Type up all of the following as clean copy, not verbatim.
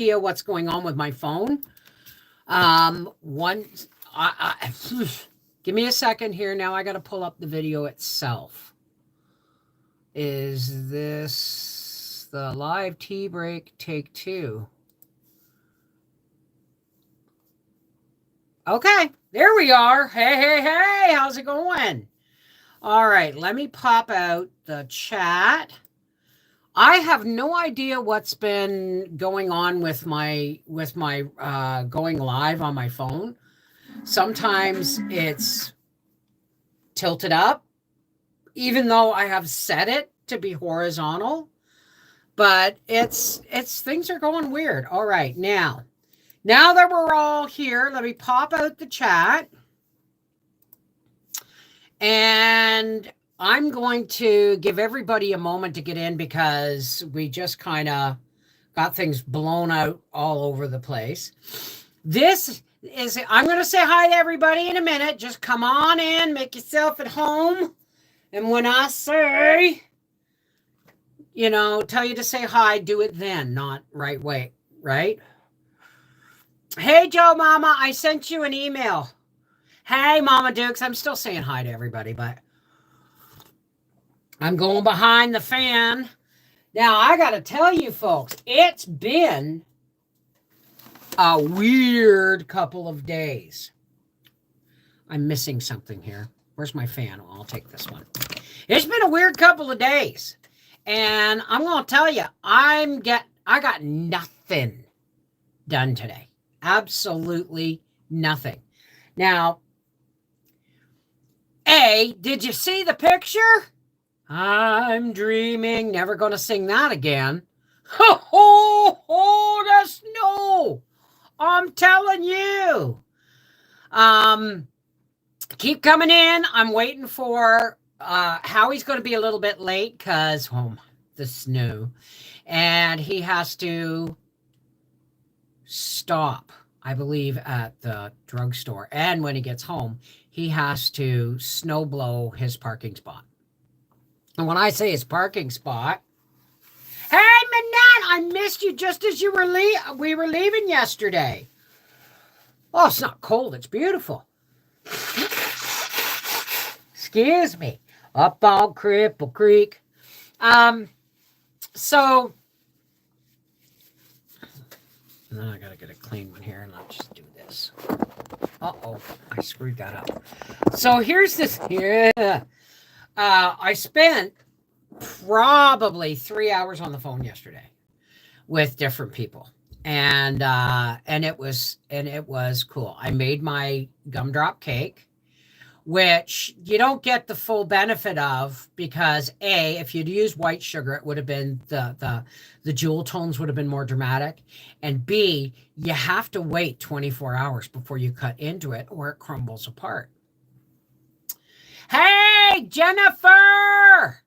idea what's going on with my phone. One, give me a second here. Now I got to pull up the video itself. Is this the live tea break take two? Okay, there we are. Hey, how's it going? All right, let me pop out the chat. I have no idea what's been going on with my going live on my phone. Sometimes it's tilted up, even though I have set it to be horizontal, but it's things are going weird. All right, now that we're all here, let me pop out the chat. And I'm going to give everybody a moment to get in because we just kind of got things blown out all over the place. I'm going to say hi to everybody in a minute. Just come on in, make yourself at home. And when I say, tell you to say hi, do it then, not right away, right? Hey, Joe Mama, I sent you an email. Hey, Mama Dukes, I'm still saying hi to everybody, but I'm going behind the fan. Now, I got to tell you, folks, it's been a weird couple of days. I'm missing something here. Where's my fan? I'll take this one. It's been a weird couple of days. And I'm going to tell you, I got nothing done today. Absolutely nothing. Now, did you see the picture? I'm dreaming. Never going to sing that again. The snow. I'm telling you. Keep coming in. I'm waiting for Howie's going to be a little bit late because the snow. And he has to stop, I believe, at the drugstore. And when he gets home, he has to snow blow his parking spot. And when I say his parking spot, hey, Manette, I missed you just as you were we were leaving yesterday. Oh, it's not cold. It's beautiful. Excuse me. Up on Cripple Creek. So, now I got to get a clean one here, and let's just do this. Uh-oh, I screwed that up. So here's this. Yeah. I spent probably 3 hours on the phone yesterday with different people. And it was cool. I made my gumdrop cake, which you don't get the full benefit of because if you'd used white sugar, it would have been the jewel tones would have been more dramatic. And B, you have to wait 24 hours before you cut into it or it crumbles apart. Hey, Jennifer!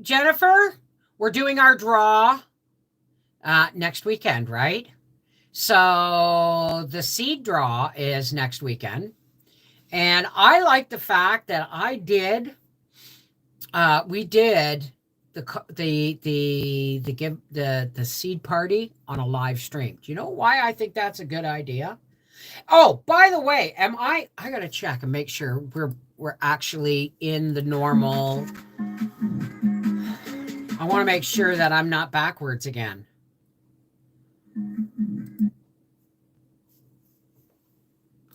Jennifer, we're doing our draw next weekend, right? So the seed draw is next weekend. And I like the fact that we did the seed party on a live stream. Do you know why I think that's a good idea? Oh, by the way, I got to check and make sure we're actually in the normal. I want to make sure that I'm not backwards again.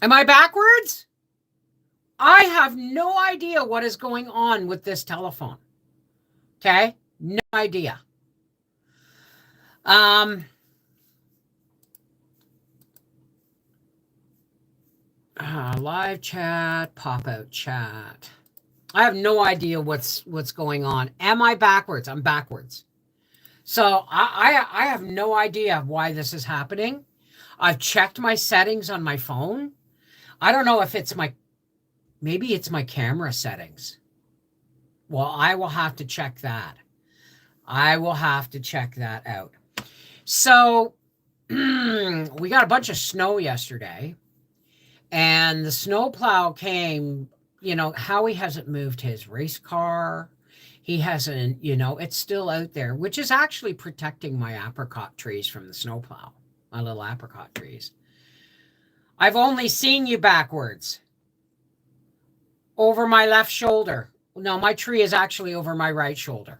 Am I backwards? I have no idea what is going on with this telephone. Okay? No idea. Live chat, pop-out chat. I have no idea what's going on. Am I backwards? I'm backwards. So I have no idea why this is happening. I've checked my settings on my phone. I don't know if maybe it's my camera settings. Well, I will have to check that. I will have to check that out. So we got a bunch of snow yesterday. And the snowplow came, Howie hasn't moved his race car. he hasn't, you know, it's still out there, which is actually protecting my apricot trees from the snowplow, my little apricot trees. I've only seen you backwards. Over my left shoulder. No, my tree is actually over my right shoulder.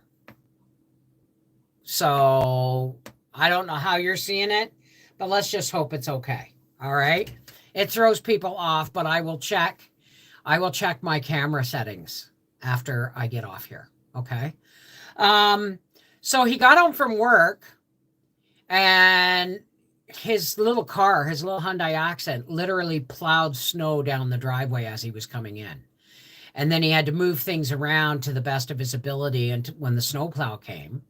So I don't know how you're seeing it, but let's just hope it's okay. All right. It throws people off, but I will check. I will check my camera settings after I get off here. Okay. So he got home from work and his little car, his little Hyundai Accent, literally plowed snow down the driveway as he was coming in. And then he had to move things around to the best of his ability and when the snowplow came.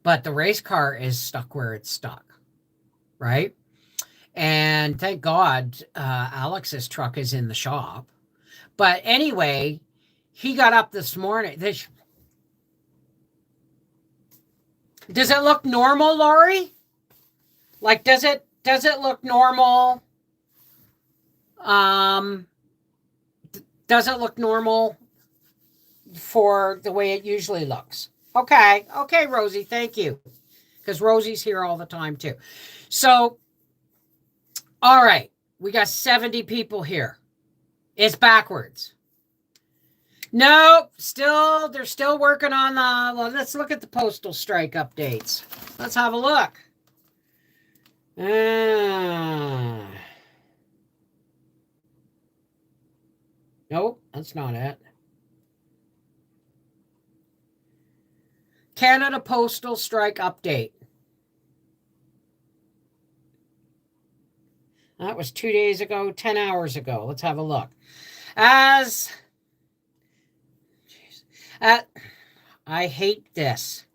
But the race car is stuck where it's stuck, right? And thank God Alex's truck is in the shop. But anyway, he got up this morning. Does it look normal, Lori? Like, does it look normal? Does it look normal for the way it usually looks? Okay, Rosie, thank you. Because Rosie's here all the time too. So, all right, we got 70 people here. It's backwards. No, they're still working on well, let's look at the postal strike updates. Let's have a look. Nope, that's not it. Canada Postal Strike Update. That was 2 days ago, 10 hours ago. Let's have a look. I hate this.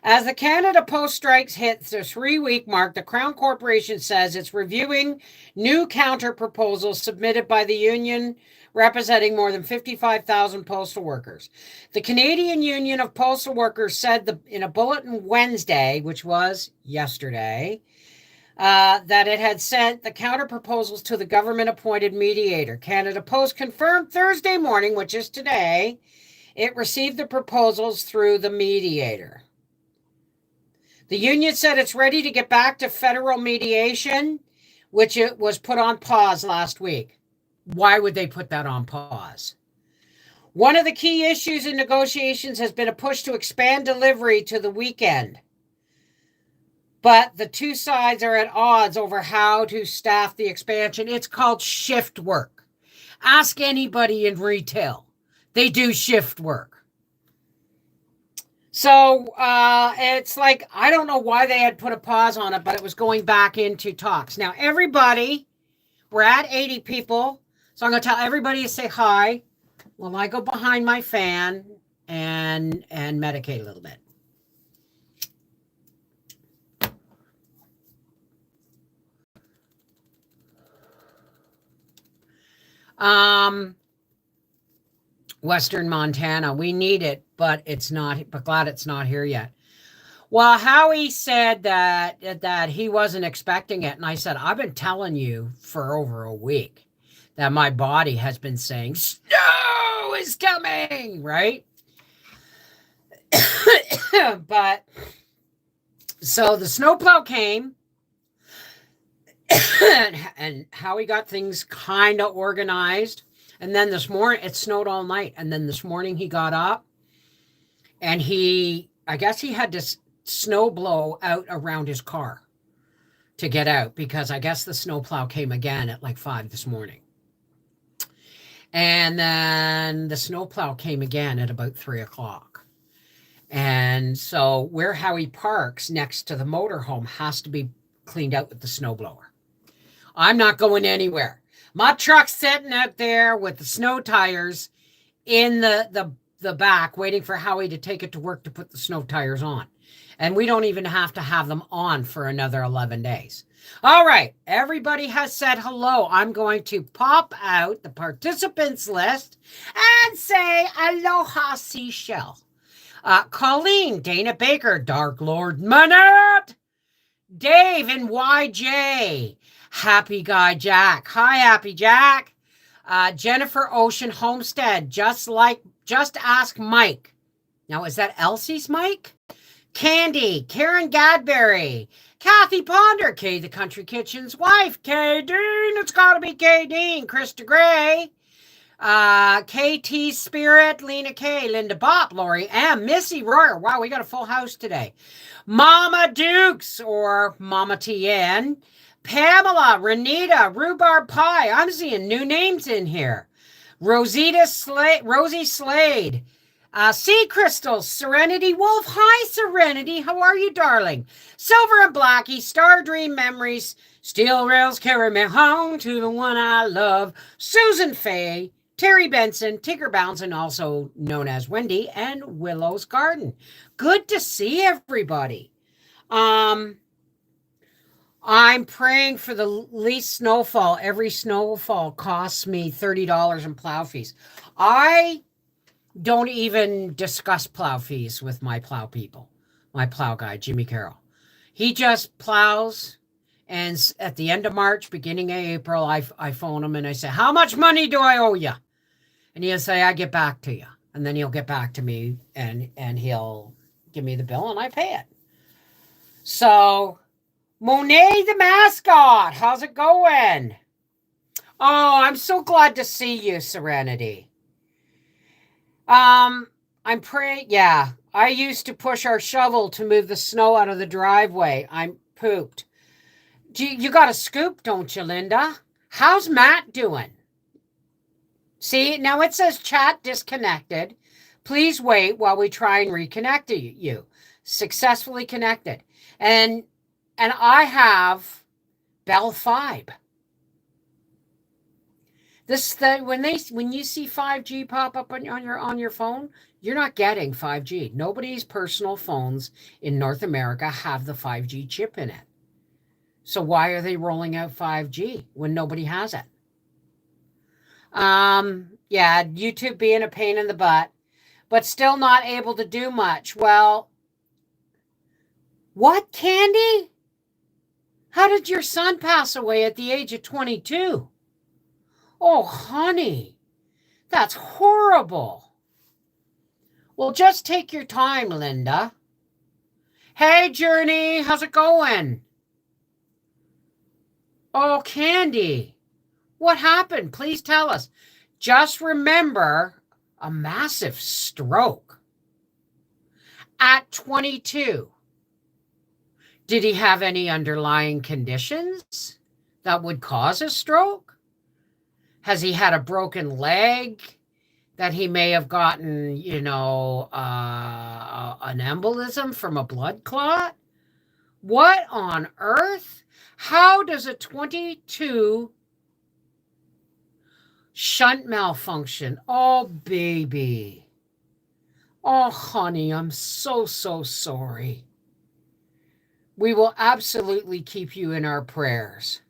As the Canada Post strikes hit the 3-week mark, the Crown Corporation says it's reviewing new counter proposals submitted by the union representing more than 55,000 postal workers. The Canadian Union of Postal Workers said in a bulletin Wednesday, which was yesterday, that it had sent the counter proposals to the government-appointed mediator. Canada Post confirmed Thursday morning, which is today, it received the proposals through the mediator. The union said it's ready to get back to federal mediation, which it was put on pause last week. Why would they put that on pause? One of the key issues in negotiations has been a push to expand delivery to the weekend. But the two sides are at odds over how to staff the expansion. It's called shift work. Ask anybody in retail. They do shift work. So it's like, I don't know why they had put a pause on it, but it was going back into talks. Now, everybody, we're at 80 people. So I'm going to tell everybody to say hi while I go behind my fan and medicate a little bit. Western Montana, we need it, but it's not, but glad it's not here yet. Well, Howie said that he wasn't expecting it. And I said, I've been telling you for over a week that my body has been saying, snow is coming, right? But, so the snowplow came, and Howie got things kind of organized. And then this morning, it snowed all night. And then this morning he got up and I guess he had to snow blow out around his car to get out because I guess the snowplow came again at like 5 this morning. And then the snowplow came again at about 3 o'clock. And so where Howie parks next to the motorhome has to be cleaned out with the snowblower. I'm not going anywhere. My truck's sitting out there with the snow tires in the back, waiting for Howie to take it to work to put the snow tires on. And we don't even have to have them on for another 11 days. All right. Everybody has said hello. I'm going to pop out the participants list and say aloha seashell. Colleen, Dana Baker, Dark Lord Manette, Dave and YJ, Happy Guy Jack. Hi, Happy Jack. Jennifer Ocean Homestead, just ask Mike. Now, is that Elsie's mic? Candy, Karen Gadberry, Kathy Ponder, Kay the Country Kitchen's wife, Kay Dean, it's gotta be Kay Dean, Krista Gray, KT Spirit, Lena K, Linda Bopp, Lori M, Missy Royer. Wow, we got a full house today. Mama Dukes or Mama TN, Pamela, Renita, Rhubarb Pie. I'm seeing new names in here. Rosie Slade, Sea Crystal, Serenity Wolf. Hi, Serenity. How are you, darling? Silver and Blackie, Star Dream Memories, Steel Rails Carry Me Home to the One I Love, Susan Faye, Terry Benson, Tigger Bouncing, also known as Wendy, and Willow's Garden. Good to see everybody. I'm praying for the least snowfall. Every snowfall costs me $30 in plow fees. I don't even discuss plow fees with my plow people. My plow guy, Jimmy Carroll. He just plows, and at the end of March, beginning of April, I phone him and I say, how much money do I owe you? And he'll say, I get back to you. And then he'll get back to me and he'll give me the bill and I pay it. So, Monet the mascot, how's it going? Oh, I'm so glad to see you, Serenity. I'm praying. Yeah, I used to push our shovel to move the snow out of the driveway. I'm pooped. You got a scoop, don't you, Linda? How's Matt doing? See, now it says chat disconnected. Please wait while we try and reconnect you. Successfully connected. And I have Bell 5. When you see 5G pop up on your phone, you're not getting 5G. Nobody's personal phones in North America have the 5G chip in it. So why are they rolling out 5G when nobody has it? Yeah, YouTube being a pain in the butt, but still not able to do much. Well, what, Candy? How did your son pass away at the age of 22? Oh, honey, that's horrible. Well, just take your time, Linda. Hey, Journey, how's it going? Oh, Candy, what happened? Please tell us. Just remember a massive stroke at 22. Did he have any underlying conditions that would cause a stroke? Has he had a broken leg that he may have gotten, an embolism from a blood clot? What on earth? How does a 22 shunt malfunction? Oh, baby. Oh, honey, I'm so sorry. We will absolutely keep you in our prayers.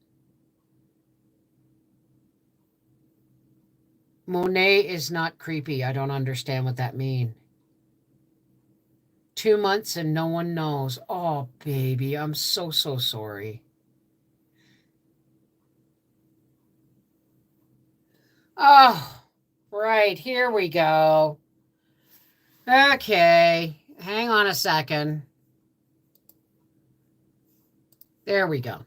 Monet is not creepy. I don't understand what that means. 2 months and no one knows. Oh, baby, I'm so sorry. Oh, right, here we go. Okay, hang on a second. There we go.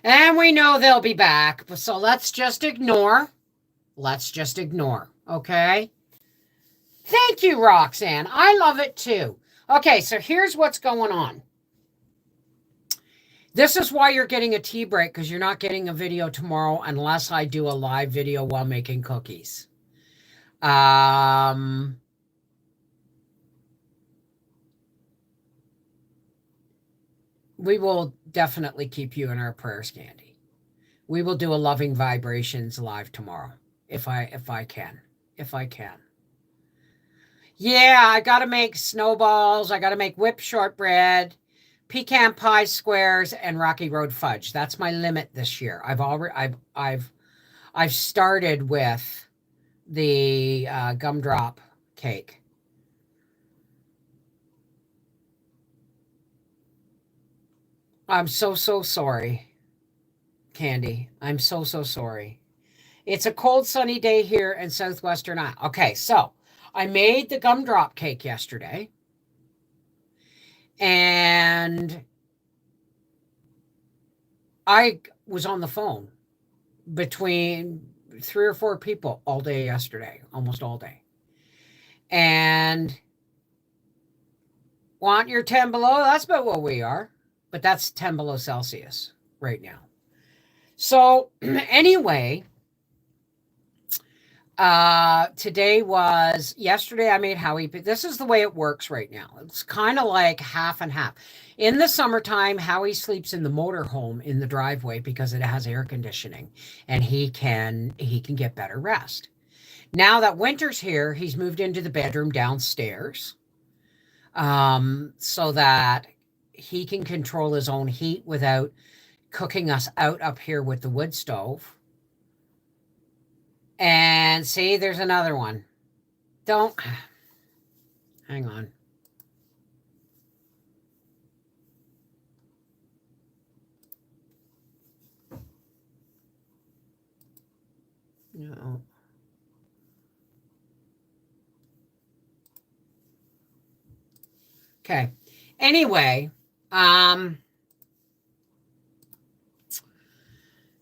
And we know they'll be back, so let's just ignore. Okay? Thank you, Roxanne. I love it too. Okay, so here's what's going on. This is why you're getting a tea break, because you're not getting a video tomorrow unless I do a live video while making cookies. We will definitely keep you in our prayers, Candy. We will do a Loving Vibrations live tomorrow, if I can. Yeah, I got to make snowballs. I got to make whipped shortbread, pecan pie squares, and Rocky Road fudge. That's my limit this year. I've started with the gumdrop cake. I'm so sorry, Candy. I'm so sorry. It's a cold, sunny day here in southwestern Iowa. Okay, so I made the gumdrop cake yesterday. And I was on the phone between 3 or 4 people all day yesterday, almost all day. And want your 10 below? That's about what we are. But that's 10 below Celsius right now. So, anyway, yesterday I made Howie. This is the way it works right now. It's kind of like half and half. In the summertime, Howie sleeps in the motorhome in the driveway because it has air conditioning and he can get better rest. Now that winter's here, he's moved into the bedroom downstairs, so that he can control his own heat without cooking us out up here with the wood stove. And see, there's another one. Don't. Hang on. No. Okay. Anyway,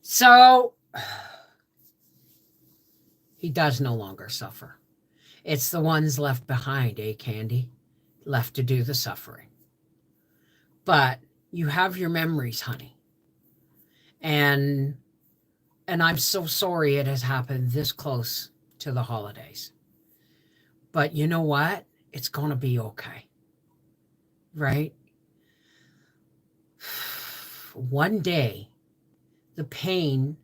so he does no longer suffer. It's the ones left behind, Candy? Left to do the suffering. But you have your memories, honey. And I'm so sorry it has happened this close to the holidays. But you know what? It's going to be okay. Right? One day, the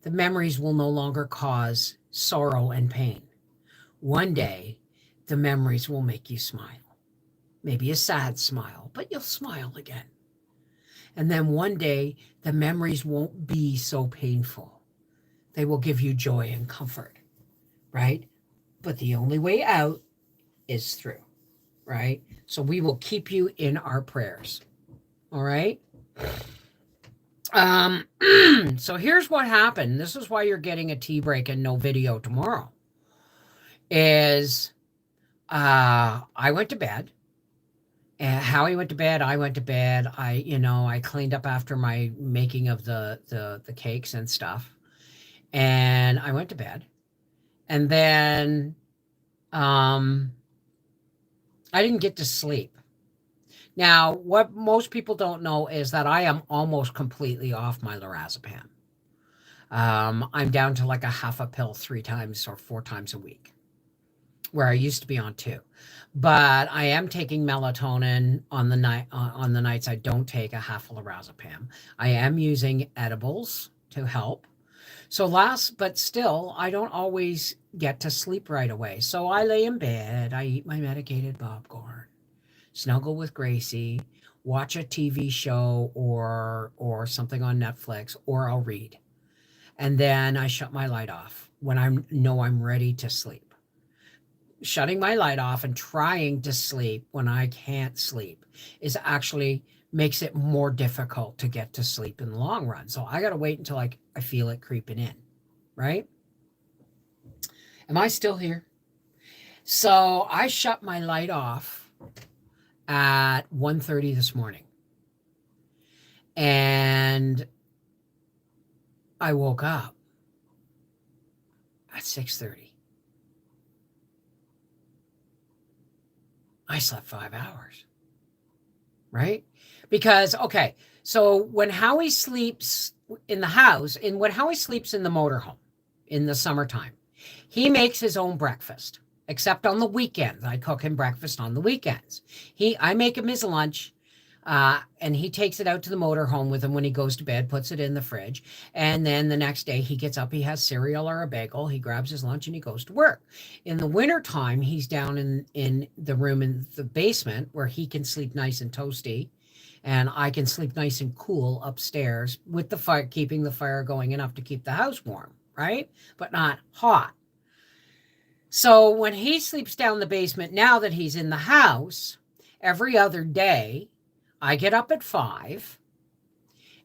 memories will no longer cause sorrow and pain. One day, the memories will make you smile. Maybe a sad smile, but you'll smile again. And then one day, the memories won't be so painful. They will give you joy and comfort, right? But the only way out is through, right? So we will keep you in our prayers, all right? So here's what happened. This is why you're getting a tea break and no video tomorrow. I went to bed. And Howie went to bed. I went to bed. I cleaned up after my making of the cakes and stuff. And I went to bed. And then I didn't get to sleep. Now, what most people don't know is that I am almost completely off my lorazepam. I'm down to like a half a pill 3 times or 4 times a week, where I used to be on 2. But I am taking melatonin on the nights I don't take a half a lorazepam. I am using edibles to help. But still, I don't always get to sleep right away. So I lay in bed, I eat my medicated popcorn, snuggle with Gracie, watch a TV show or something on Netflix, or I'll read. And then I shut my light off when I know I'm ready to sleep. Shutting my light off and trying to sleep when I can't sleep is actually makes it more difficult to get to sleep in the long run. So I got to wait until I feel it creeping in, right? Am I still here? So I shut my light off at 1:30 this morning. And I woke up at 6:30. I slept 5 hours. Right? Because, okay, so when Howie sleeps in the house, when Howie sleeps in the motorhome in the summertime, he makes his own breakfast, except on the weekends. I cook him breakfast on the weekends. I make him his lunch, and he takes it out to the motorhome with him when he goes to bed, puts it in the fridge, and then the next day he gets up, he has cereal or a bagel, he grabs his lunch, and he goes to work. In the wintertime, he's down in the room in the basement where he can sleep nice and toasty, and I can sleep nice and cool upstairs with the fire, keeping the fire going enough to keep the house warm, right? But not hot. So when he sleeps down the basement, now that he's in the house, every other day, I get up at 5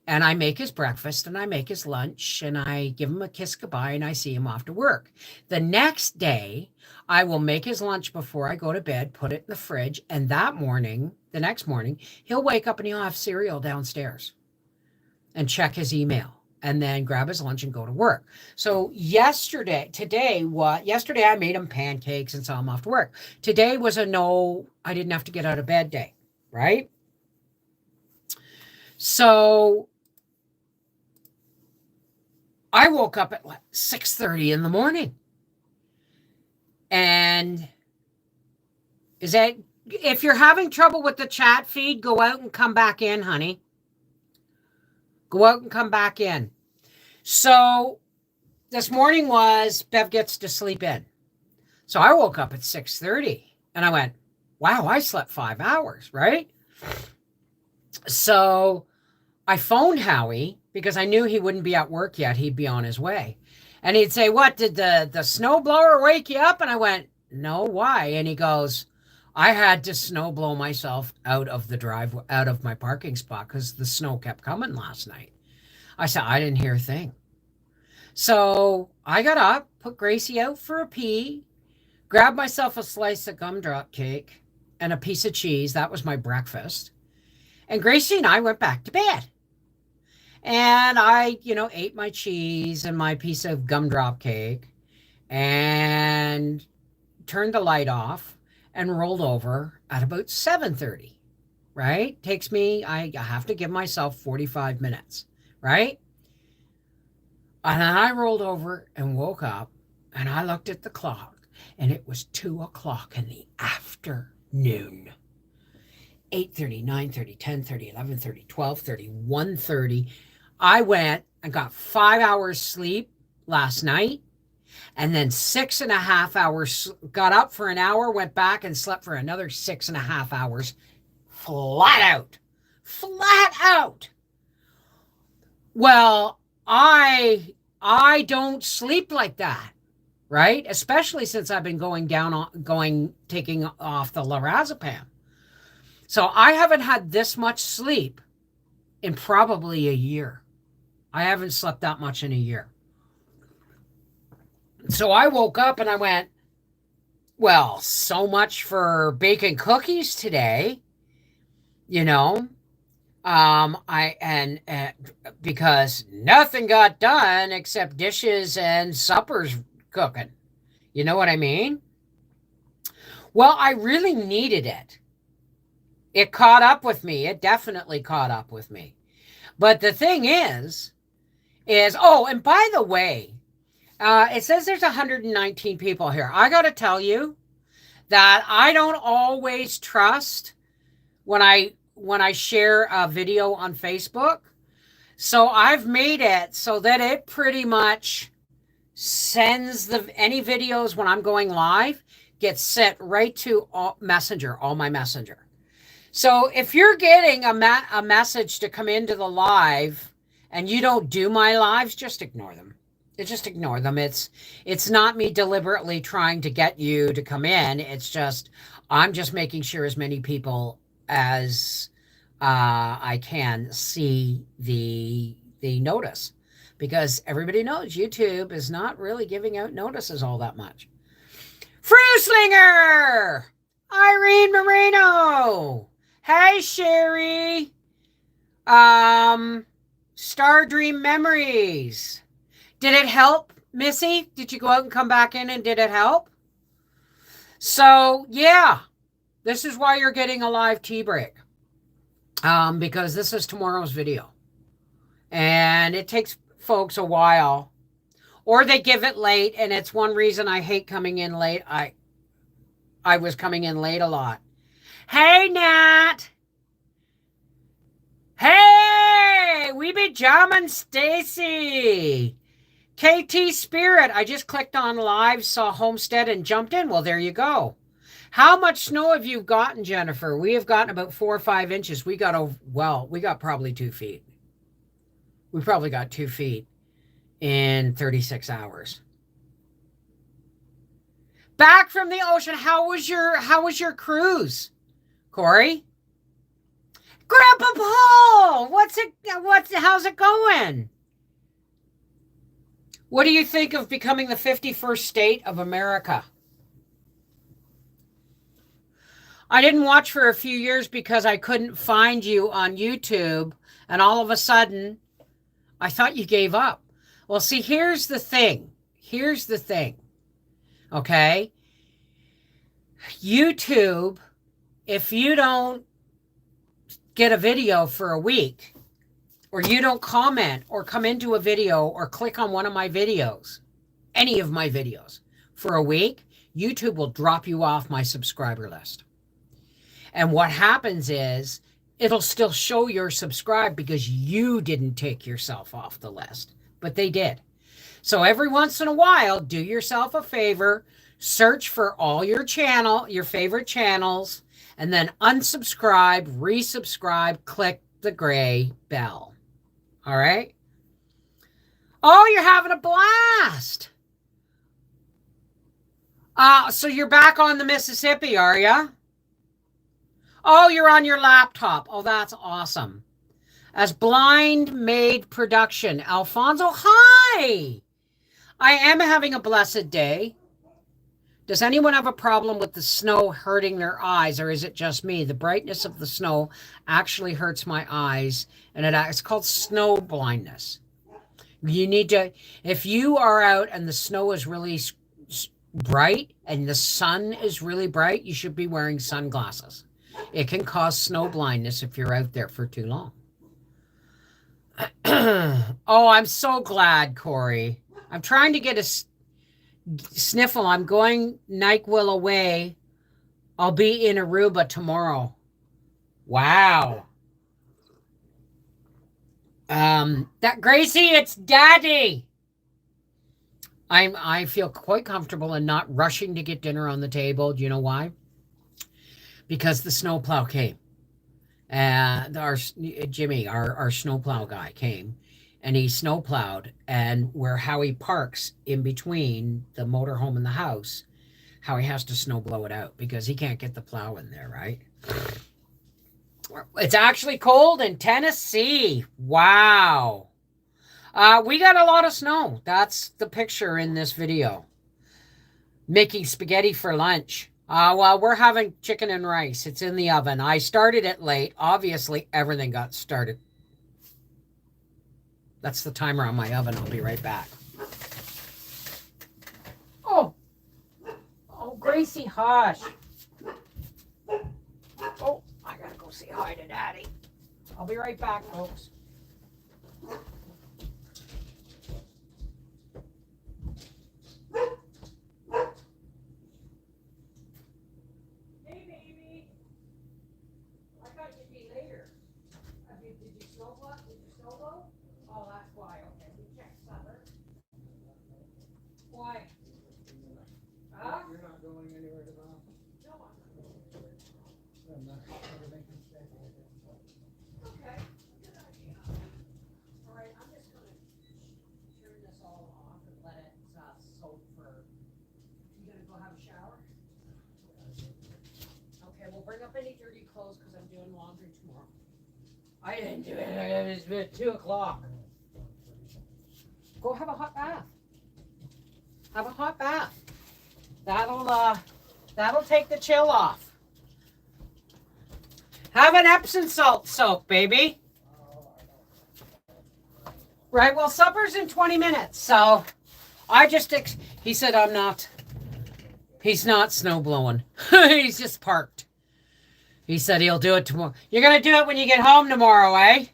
And I make his breakfast and I make his lunch and I give him a kiss goodbye and I see him off to work. The next day, I will make his lunch before I go to bed, put it in the fridge, and the next morning, he'll wake up and he'll have cereal downstairs and check his email and then grab his lunch and go to work. So yesterday I made him pancakes and saw him off to work. Today was I didn't have to get out of bed day, right? So I woke up at 6:30 in the morning. And if you're having trouble with the chat feed, go out and come back in, honey. Go out and come back in. So this morning was Bev gets to sleep in. So I woke up at 6:30 and I went, wow, I slept 5 hours, right? So I phoned Howie because I knew he wouldn't be at work yet. He'd be on his way. And he'd say, what, did the snowblower wake you up? And I went, no, why? And he goes, I had to snow blow myself out of my parking spot because the snow kept coming last night. I said, I didn't hear a thing. So I got up, put Gracie out for a pee, grabbed myself a slice of gumdrop cake and a piece of cheese. That was my breakfast. And Gracie and I went back to bed. And I, ate my cheese and my piece of gumdrop cake and turned the light off and rolled over at about 7:30, right? Takes me, I have to give myself 45 minutes, right? And then I rolled over and woke up and I looked at the clock and it was 2:00 in the afternoon. 8:30, 9:30, 10:30, 11:30, 12:30, 1:30. I went and got 5 hours sleep last night and then 6.5 hours, got up for an hour, went back and slept for another 6.5 hours. Flat out. Well, I don't sleep like that, right? Especially since I've been taking off the lorazepam. So I haven't had this much sleep in probably a year. I haven't slept that much in a year. So I woke up and I went, well, so much for baking cookies today, because nothing got done except dishes and suppers cooking. You know what I mean? Well, I really needed it. It caught up with me. It definitely caught up with me. But the thing is, and by the way, it says there's 119 people here. I got to tell you that I don't always trust when I share a video on Facebook. So I've made it so that it pretty much sends any videos when I'm going live, gets sent right to all my messenger. So if you're getting a message to come into the live and you don't do my lives, just ignore them. Just ignore them. It's not me deliberately trying to get you to come in. It's just, I'm just making sure as many people as I can see the notice, because everybody knows YouTube is not really giving out notices all that much. Fruislinger! Irene Moreno! Hey, Sherry. Star Dream Memories. Did it help, Missy? Did you go out and come back in and did it help? So, yeah. This is why you're getting a live tea break. Because this is tomorrow's video. And it takes folks a while. Or they give it late, and it's one reason I hate coming in late. I was coming in late a lot. Hey, Nat. Hey, we be jamming Stacy. KT Spirit. I just clicked on live, saw Homestead, and jumped in. Well, there you go. How much snow have you gotten, Jennifer? We have gotten about 4 or 5 inches. We got probably 2 feet. We probably got 2 feet in 36 hours. Back from the ocean. How was your cruise, Corey? Grandpa Paul, what's how's it going? What do you think of becoming the 51st state of America? I didn't watch for a few years because I couldn't find you on YouTube, and all of a sudden, I thought you gave up. Well, see, here's the thing. Okay? YouTube, if you don't get a video for a week, or you don't comment or come into a video or click on one of my videos, any of my videos, for a week, YouTube will drop you off my subscriber list. And what happens is it'll still show you're subscribed because you didn't take yourself off the list, but they did. So every once in a while, do yourself a favor, search for all your favorite channels, and then unsubscribe, resubscribe, click the gray bell. All right? Oh, you're having a blast. So you're back on the Mississippi, are you? Oh, you're on your laptop. Oh, that's awesome. As Blind Maid Production. Alfonso, hi. I am having a blessed day. Does anyone have a problem with the snow hurting their eyes, or is it just me? The brightness of the snow actually hurts my eyes, and it's called snow blindness. You need to, if you are out and the snow is really bright and the sun is really bright, you should be wearing sunglasses. It can cause snow blindness if you're out there for too long. Oh, I'm so glad, Corey. I'm trying to get a sniffle. I'm going NyQuil away. I'll be in Aruba tomorrow. Wow. That Gracie, it's Daddy. I feel quite comfortable in not rushing to get dinner on the table. Do you know why? Because the snowplow came. Our Jimmy, our snowplow guy, came, and he snowplowed, and where Howie parks in between the motorhome and the house, Howie has to snow blow it out because he can't get the plow in there, right? It's actually cold in Tennessee. Wow. We got a lot of snow. That's the picture in this video. Making spaghetti for lunch. Well, we're having chicken and rice. It's in the oven. I started it late. Obviously, everything got started. That's the timer on my oven. I'll be right back. Oh, Gracie, hush. Oh, I gotta go say hi to Daddy. I'll be right back, folks. Why? Huh? You're not going anywhere at all? No, I'm not. Okay, good idea. All right, I'm just going to turn this all off and let it soak for... You going to go have a shower? Okay, well, bring up any dirty clothes because I'm doing laundry tomorrow. I didn't do it. It was 2 o'clock. Go have a hot bath. Have a hot bath. That'll take the chill off. Have an Epsom salt soak, baby. Right, well, supper's in 20 minutes, so I just, he said he's not snow blowing. He's just parked. He said he'll do it tomorrow. You're going to do it when you get home tomorrow, eh?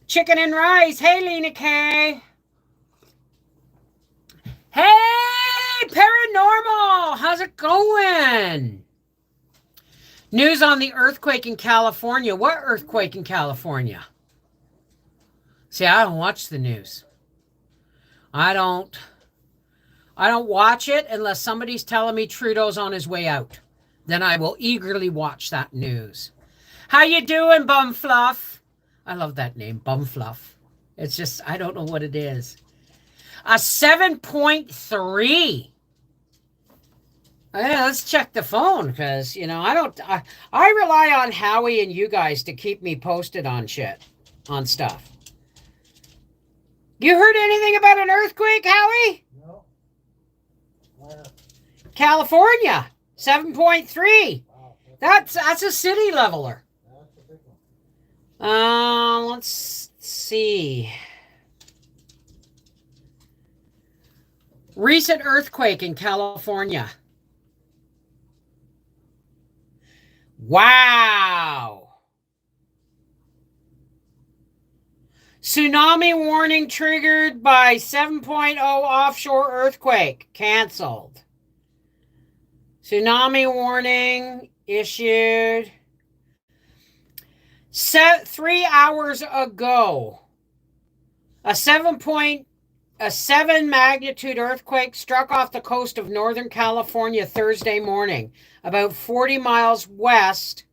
Chicken and rice. Hey, Lena Kay. Hey, Paranormal! How's it going? News on the earthquake in California. What earthquake in California? See, I don't watch the news. I don't watch it unless somebody's telling me Trudeau's on his way out. Then I will eagerly watch that news. How you doing, Bumfluff? I love that name, Bumfluff. It's just, I don't know what it is. A 7.3. Yeah, let's check the phone because I don't. I rely on Howie and you guys to keep me posted on shit, on stuff. You heard anything about an earthquake, Howie? No. Where? California, 7.3. Wow. That's a city leveler. That's a big one. Let's see. Recent earthquake in California. Wow. Tsunami warning triggered by 7.0 offshore earthquake. Canceled. Tsunami warning issued 3 hours ago. A 7 magnitude earthquake struck off the coast of Northern California Thursday morning, about 40 miles west.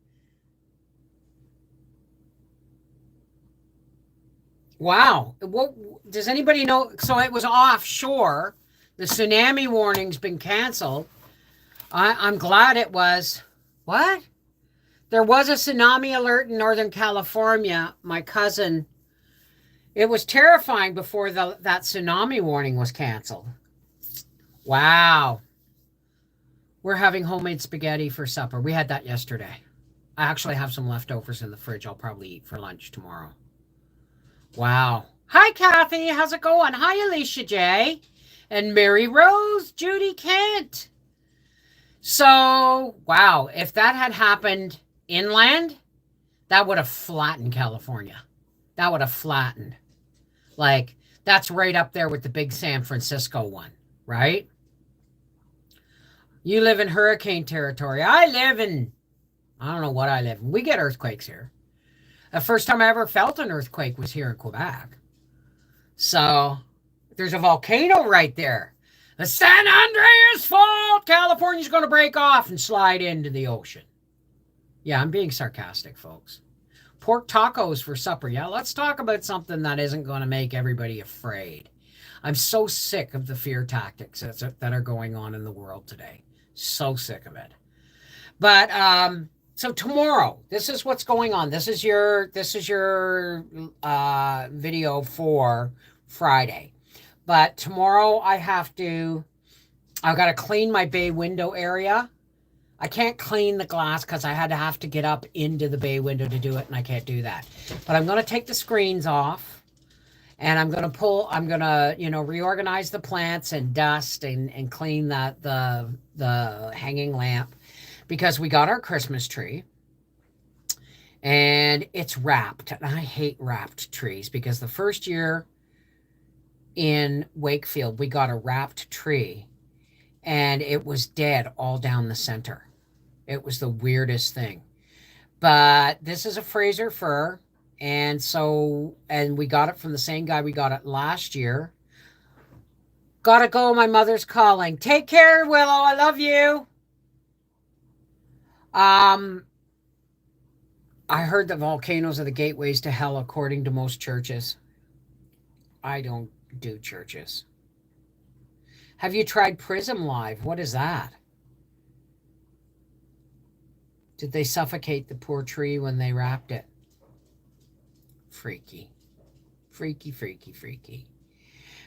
Wow. What does anybody know? So it was offshore. The tsunami warning's been canceled. I'm glad it was. What? There was a tsunami alert in Northern California. My cousin, it was terrifying before that tsunami warning was canceled. Wow. We're having homemade spaghetti for supper. We had that yesterday. I actually have some leftovers in the fridge. I'll probably eat for lunch tomorrow. Wow. Hi, Kathy. How's it going? Hi, Alicia J. And Mary Rose, Judy Kent. So, wow. If that had happened inland, that would have flattened California. That would have flattened. Like, that's right up there with the big San Francisco one, right? You live in hurricane territory. I don't know what I live in. We get earthquakes here. The first time I ever felt an earthquake was here in Quebec. So, there's a volcano right there. The San Andreas Fault! California's going to break off and slide into the ocean. Yeah, I'm being sarcastic, folks. Pork tacos for supper. Yeah, let's talk about something that isn't going to make everybody afraid. I'm so sick of the fear tactics that are going on in the world today. So sick of it. But so tomorrow, this is what's going on. This is your video for Friday. But tomorrow I've got to clean my bay window area. I can't clean the glass because I have to get up into the bay window to do it, and I can't do that. But I'm going to take the screens off, and I'm going to reorganize the plants and dust and clean the hanging lamp, because we got our Christmas tree and it's wrapped. And I hate wrapped trees, because the first year in Wakefield, we got a wrapped tree and it was dead all down the center. It was the weirdest thing. But this is a Fraser fir. And we got it from the same guy we got it last year. Gotta go. My mother's calling. Take care, Willow. I love you. I heard that volcanoes are the gateways to hell, according to most churches. I don't do churches. Have you tried Prism Live? What is that? Did they suffocate the poor tree when they wrapped it? Freaky. Freaky, freaky, freaky.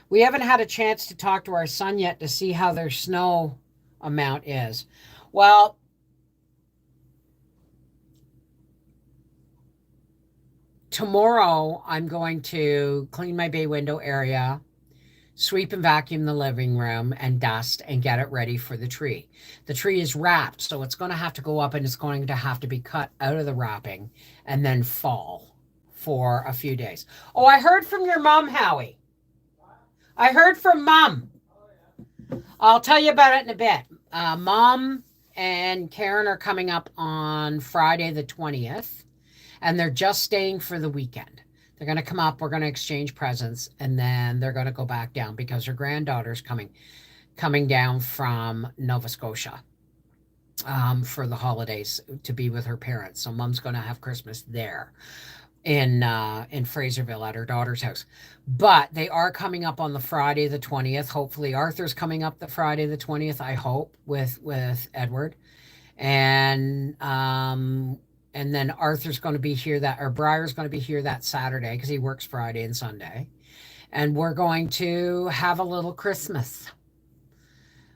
We haven't had a chance to talk to our son yet to see how their snow amount is. Well, tomorrow I'm going to clean my bay window area, sweep and vacuum the living room, and dust and get it ready for the tree. The tree is wrapped, so it's going to have to go up and it's going to have to be cut out of the wrapping and then fall for a few days. Oh, I heard from your mom, Howie. I heard from Mom. I'll tell you about it in a bit. Mom and Karen are coming up on Friday the 20th, and they're just staying for the weekend. They're going to come up, we're going to exchange presents, and then they're going to go back down because her granddaughter's coming down from Nova Scotia for the holidays to be with her parents. So Mom's going to have Christmas there. in Fraserville at her daughter's house. But they are coming up on the Friday the 20th. Hopefully Arthur's coming up the Friday the 20th, I hope, with Edward. And then Arthur's going to be here that or Briar's going to be here that Saturday because he works Friday and Sunday. And we're going to have a little Christmas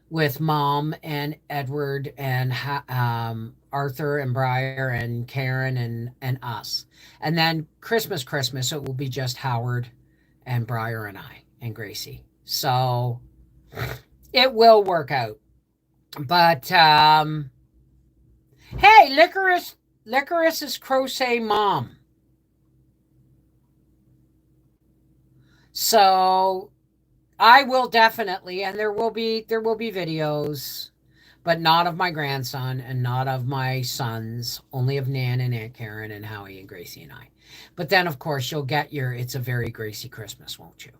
with Mom and Edward and Arthur and Briar and Karen and us. And then Christmas, it will be just Howard and Briar and I and Gracie. So it will work out. But hey, Licorice's crochet mom. So I will definitely, and there will be videos, but not of my grandson and not of my sons, only of Nan and Aunt Karen and Howie and Gracie and I. But then of course you'll get your It's a Very Gracie Christmas, won't you?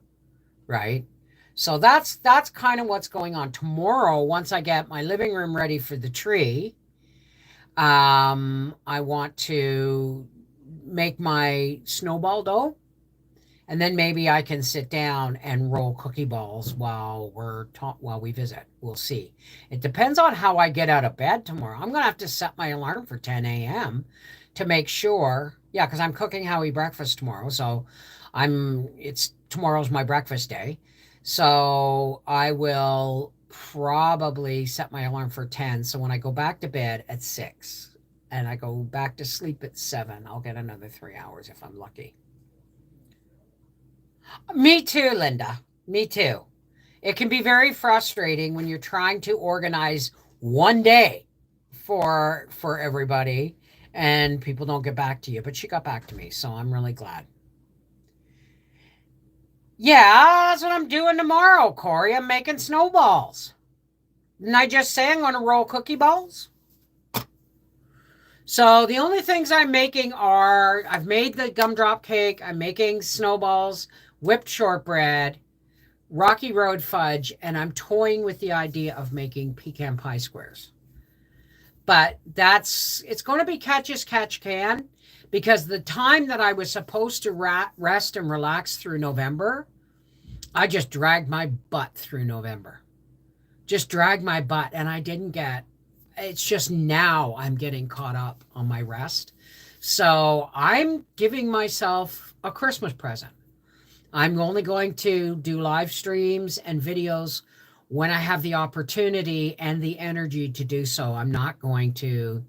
Right? So that's kind of what's going on. Tomorrow, once I get my living room ready for the tree, I want to make my snowball dough. And then maybe I can sit down and roll cookie balls while while we visit. We'll see. It depends on how I get out of bed tomorrow. I'm gonna have to set my alarm for 10 a.m. to make sure. Yeah, because I'm cooking Howie breakfast tomorrow. So tomorrow's my breakfast day. So I will probably set my alarm for 10. So when I go back to bed at 6 and I go back to sleep at 7, I'll get another 3 hours if I'm lucky. Me too, Linda. Me too. It can be very frustrating when you're trying to organize one day for everybody and people don't get back to you. But she got back to me, so I'm really glad. Yeah, that's what I'm doing tomorrow, Corey. I'm making snowballs. Didn't I just say I'm going to roll cookie balls? So the only things I'm making are I've made the gumdrop cake. I'm making snowballs, whipped shortbread, Rocky Road fudge, and I'm toying with the idea of making pecan pie squares. But it's going to be catch as catch can because the time that I was supposed to rest and relax through November, I just dragged my butt through November. Just dragged my butt, and I didn't get. It's just now I'm getting caught up on my rest. So I'm giving myself a Christmas present. I'm only going to do live streams and videos when I have the opportunity and the energy to do so. I'm not going to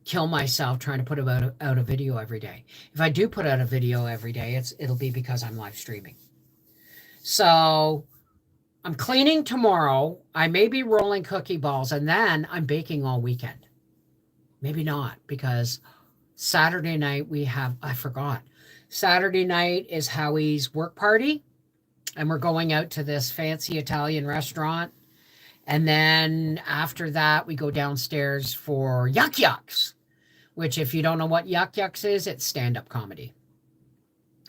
kill myself trying to put out a video every day. If I do put out a video every day, it'll be because I'm live streaming. So I'm cleaning tomorrow. I may be rolling cookie balls, and then I'm baking all weekend. Maybe not, because Saturday night I forgot. Saturday night is Howie's work party, and we're going out to this fancy Italian restaurant. And then after that, we go downstairs for Yuck Yucks, which if you don't know what Yuck Yucks is, it's stand-up comedy.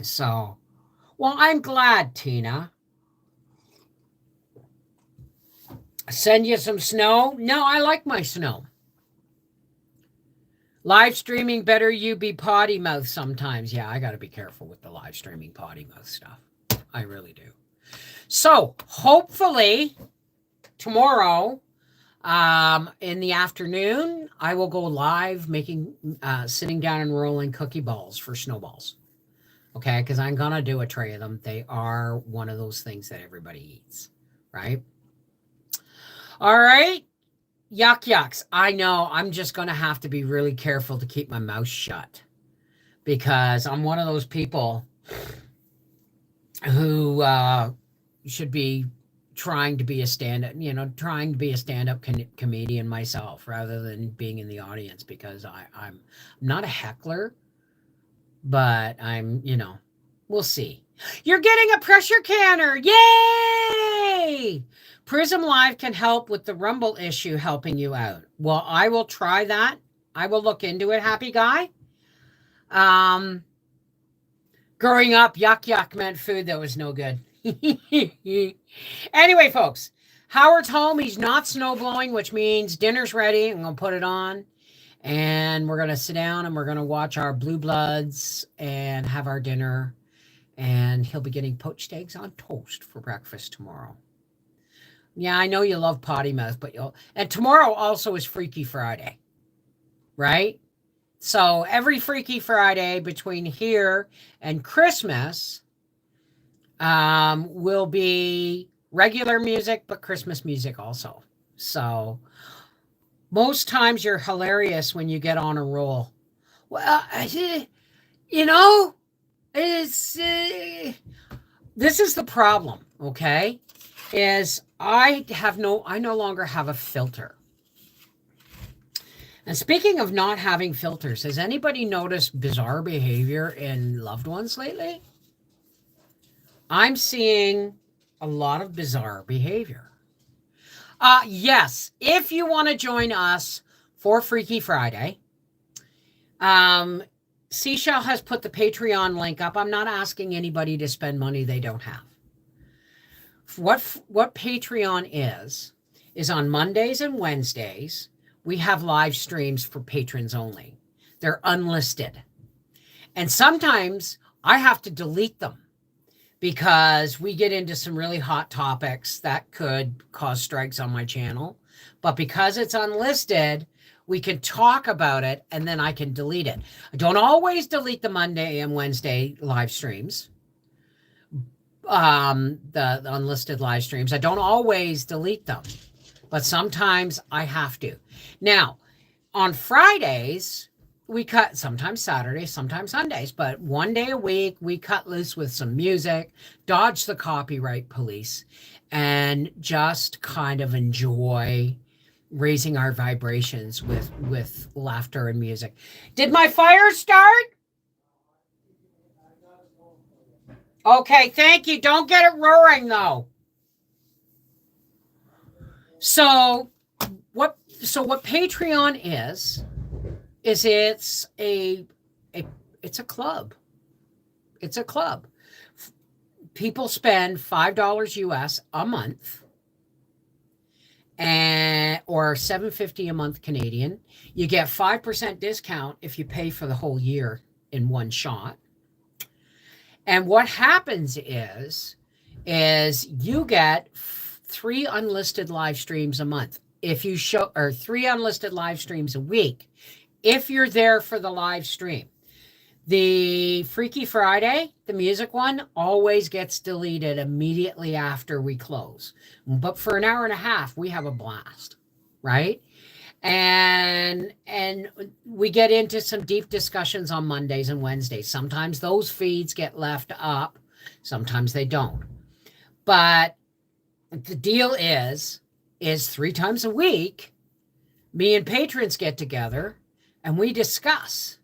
So, well, I'm glad, Tina. Send you some snow? No, I like my snow. Live streaming, better you be potty mouth sometimes. Yeah, I got to be careful with the live streaming potty mouth stuff. I really do. So hopefully tomorrow in the afternoon, I will go live sitting down and rolling cookie balls for snowballs. Okay, because I'm going to do a tray of them. They are one of those things that everybody eats, right? All right. Yuck yucks. I know I'm just going to have to be really careful to keep my mouth shut because I'm one of those people who should be trying to be a stand-up, comedian myself rather than being in the audience because I'm not a heckler, but I'm, we'll see. You're getting a pressure canner. Yay! Prism Live can help with the Rumble issue helping you out. Well, I will try that. I will look into it, happy guy. Growing up, yuck yuck meant food that was no good. Anyway, folks, Howard's home. He's not snow blowing, which means dinner's ready. I'm going to put it on. And we're going to sit down and we're going to watch our Blue Bloods and have our dinner. And he'll be getting poached eggs on toast for breakfast tomorrow. Yeah, I know you love potty mouth, but you'll. And tomorrow also is Freaky Friday, right? So every Freaky Friday between here and Christmas will be regular music, but Christmas music also. So most times you're hilarious when you get on a roll. Well, you know, it's this is the problem, okay? Is I no longer have a filter. And speaking of not having filters, has anybody noticed bizarre behavior in loved ones lately? I'm seeing a lot of bizarre behavior. Yes, if you want to join us for Freaky Friday, Seashell has put the Patreon link up. I'm not asking anybody to spend money they don't have. What Patreon is on Mondays and Wednesdays, we have live streams for patrons only. They're unlisted. And sometimes I have to delete them because we get into some really hot topics that could cause strikes on my channel. But because it's unlisted, we can talk about it and then I can delete it. I don't always delete the Monday and Wednesday live streams. The unlisted live streams. I don't always delete them, but sometimes I have to. Now, on Fridays, we cut, sometimes Saturdays, sometimes Sundays, but one day a week, we cut loose with some music, dodge the copyright police, and just kind of enjoy raising our vibrations with laughter and music. Did my fire start? Okay, thank you. Don't get it roaring though. So what Patreon is it's a club. It's a club. People spend $5 US a month or $7.50 a month Canadian. You get 5% discount if you pay for the whole year in one shot. And what happens is you get 3 unlisted live streams a month. If you show, or 3 unlisted live streams a week, if you're there for the live stream. The Freaky Friday, the music one, always gets deleted immediately after we close. But for an hour and a half, we have a blast, right? And we get into some deep discussions on Mondays and Wednesdays. Sometimes those feeds get left up, sometimes they don't. But the deal is 3 times a week, me and patrons get together and we discuss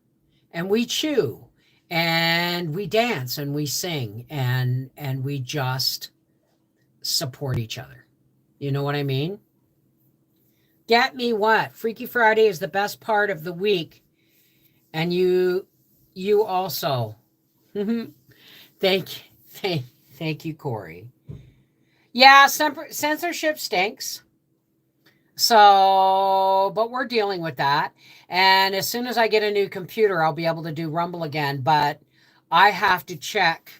and we chew and we dance and we sing and we just support each other. You know what I mean? Get me what? Freaky Friday is the best part of the week. And you also. Thank you, Corey. Yeah, censorship stinks. So, but we're dealing with that. And as soon as I get a new computer, I'll be able to do Rumble again. But I have to check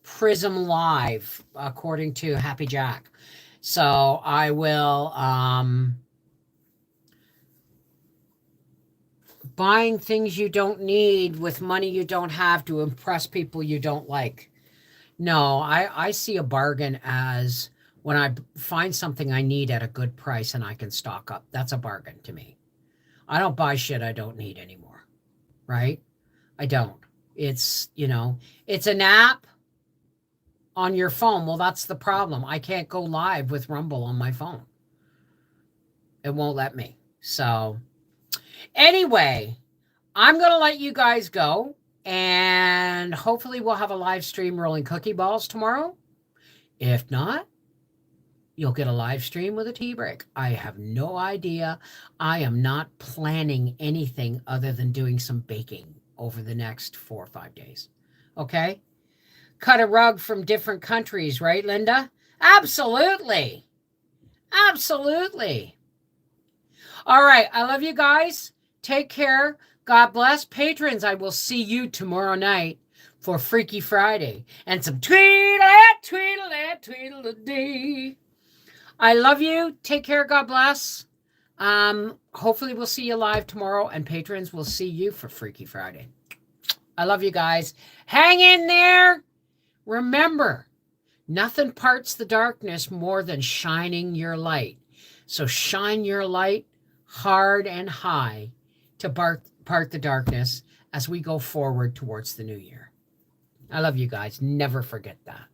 Prism Live, according to Happy Jack. So I will... buying things you don't need with money you don't have to impress people you don't like. No, I see a bargain as when I find something I need at a good price and I can stock up. That's a bargain to me. I don't buy shit I don't need anymore, right? I don't. It's, it's an app on your phone. Well, that's the problem. I can't go live with Rumble on my phone. It won't let me. So... anyway, I'm going to let you guys go, and hopefully we'll have a live stream rolling cookie balls tomorrow. If not, you'll get a live stream with a tea break. I have no idea. I am not planning anything other than doing some baking over the next 4 or 5 days. Okay? Cut a rug from different countries, right, Linda? Absolutely. Absolutely. All right. I love you guys. Take care. God bless. Patrons, I will see you tomorrow night for Freaky Friday and some tweedle-dee. I love you. Take care. God bless. Hopefully we'll see you live tomorrow, and patrons will see you for Freaky Friday. I love you guys. Hang in there. Remember, nothing parts the darkness more than shining your light. So shine your light hard and high to part the darkness as we go forward towards the new year. I love you guys. Never forget that.